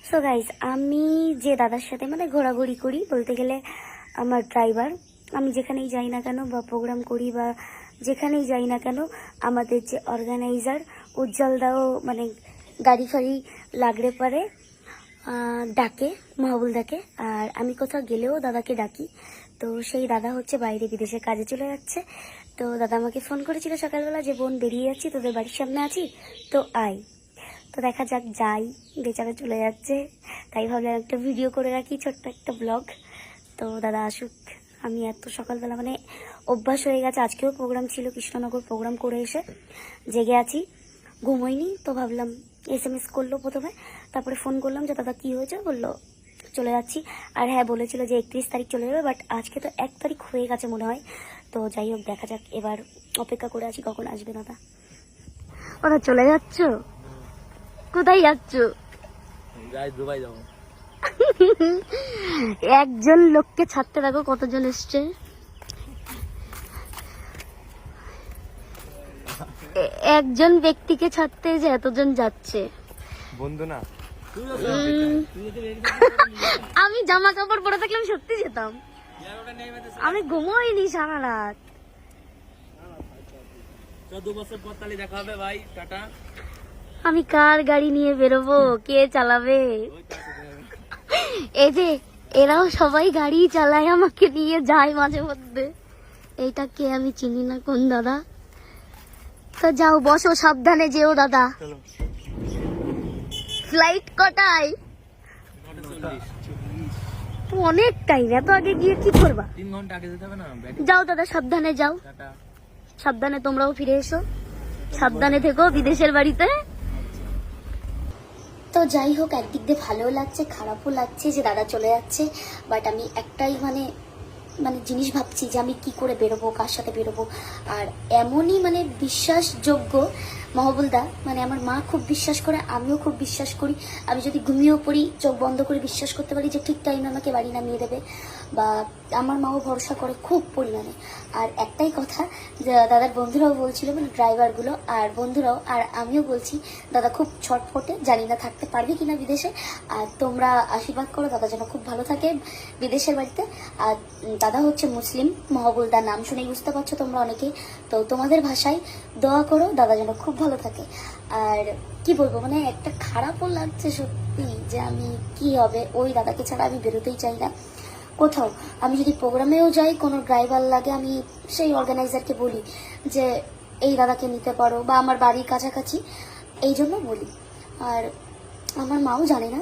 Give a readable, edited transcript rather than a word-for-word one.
So guys, আমি যে দাদার সাথে মানে ঘোরাঘুরি করি, বলতে গেলে আমার ড্রাইভার, আমি যেখানেই যাই না কেন বা প্রোগ্রাম করি বা যেখানেই যাই না কেন, আমাদের যে অর্গানাইজার উজ্জ্বল দাও মানে গাড়ি ফাড়ি লাগলে পরে ডাকে, মাহবুল ডাকে। আর আমি কোথাও গেলেও দাদাকে ডাকি। তো সেই দাদা হচ্ছে বাইরে বিদেশে কাজে চলে যাচ্ছে। তো দাদা আমাকে ফোন করেছিল সকালবেলা যে বোন বেরিয়ে যাচ্ছি, তোদের বাড়ির সামনে আছি, তো আয়। তো দেখা যাক, যাই। বেচারা চলে যাচ্ছে, তাই ভাবলাম একটা ভিডিও করে রাখি, ছোট্ট একটা ব্লগ। তো দাদা আসুক। আমি এত সকালবেলা মানে অভ্যাস হয়ে গেছে, আজকেও প্রোগ্রাম ছিল, কৃষ্ণনগর প্রোগ্রাম করে এসে জেগে আছি, ঘুমোইনি। তো ভাবলাম SMS করলো প্রথমে, তারপরে ফোন করলাম যে দাদা কী হয়েছে, বললো চলে যাচ্ছি। আর হ্যাঁ, বলেছিল যে 31 তারিখ চলে যাবে, বাট আজকে তো 1 তারিখ হয়ে গেছে মনে হয়। তো যাই হোক, দেখা যাক, এবার অপেক্ষা করে আছি কখন আসবে দাদা। ওরা চলে যাচ্ছ? কোথায় যাচ্ছ? দুবাই যাবো। একজন লোককে ছাড়তে দেখো কতজন এসছে। একজন ব্যক্তিকে ছাড়তে যে এতজন যাচ্ছে। বন্ধু না, আমি জামা কাপড় পরে থাকলে আমি সত্যি যেতাম। আমি ঘুমোইনি সারা রাত। 14 বছর পর তাহলে দেখা হবে ভাই, টাটা। আমি কার গাড়ি নিয়ে বেরোবো, কে চালাবে? এই যে এরাও সবাই গাড়ি চালায়, আমাকে নিয়ে যায় মাঝে মধ্যে। এইটা কে আমি চিনি না, কোন দাদা। তো যাও, বসো, সাবধানে যেও দাদা। ফ্লাইট কটায়? অনেক টাইম, এত আগে গিয়ে কি করবা? 3 ঘন্টা আগে যেতে হবে না? যাও দাদা, সাবধানে যাও। টাটা। সাবধানে তোমরাও ফিরে এসো, সাবধানে থেকো বিদেশের বাড়িতে। তো যাই হোক, একদিক দিয়ে ভালোও লাগছে, খারাপও লাগছে যে দাদা চলে যাচ্ছে। বাট আমি একটাই মানে জিনিস ভাবছি যে আমি কি করে বেরোবো, কার সাথে বেরোবো। আর এমনই মানে বিশ্বাসযোগ্য মহবুলদা, মানে আমার মা খুব বিশ্বাস করে, আমিও খুব বিশ্বাস করি। আমি যদি ঘুমিয়েও পড়ি, চোখ বন্ধ করে বিশ্বাস করতে পারি যে ঠিক টাইমে আমাকে বাড়ি নামিয়ে দেবে, বা আমার মাও ভরসা করে খুব পরিমাণে। আর একটাই কথা, যে দাদার বন্ধুরাও বলছিল, মানে ড্রাইভারগুলো আর বন্ধুরাও, আর আমিও বলছি, দাদা খুব ছটফটে, জানি না থাকতে পারবে কিনা বিদেশে। আর তোমরা আশীর্বাদ করো দাদা যেন খুব ভালো থাকে বিদেশের বাড়িতে। আর দাদা হচ্ছে মুসলিম, মহবুলদার নাম শুনেই বুঝতে পারছো তোমরা অনেকেই। তো তোমাদের ভাষায় দোয়া করো দাদা যেন খুব ভালো থাকে। আর কি বলবো, মানে একটা খারাপও লাগছে সত্যি, যে আমি কি হবে, ওই দাদাকে ছাড়া আমি বেরোতেই চাই না কোথাও। আমি যদি প্রোগ্রামেও যাই, কোনো ড্রাইভার লাগে, আমি সেই অর্গানাইজারকে বলি যে এই দাদাকে নিতে পারো, বা আমার বাড়ির কাছাকাছি, এই জন্য বলি। আর আমার মাও জানে না।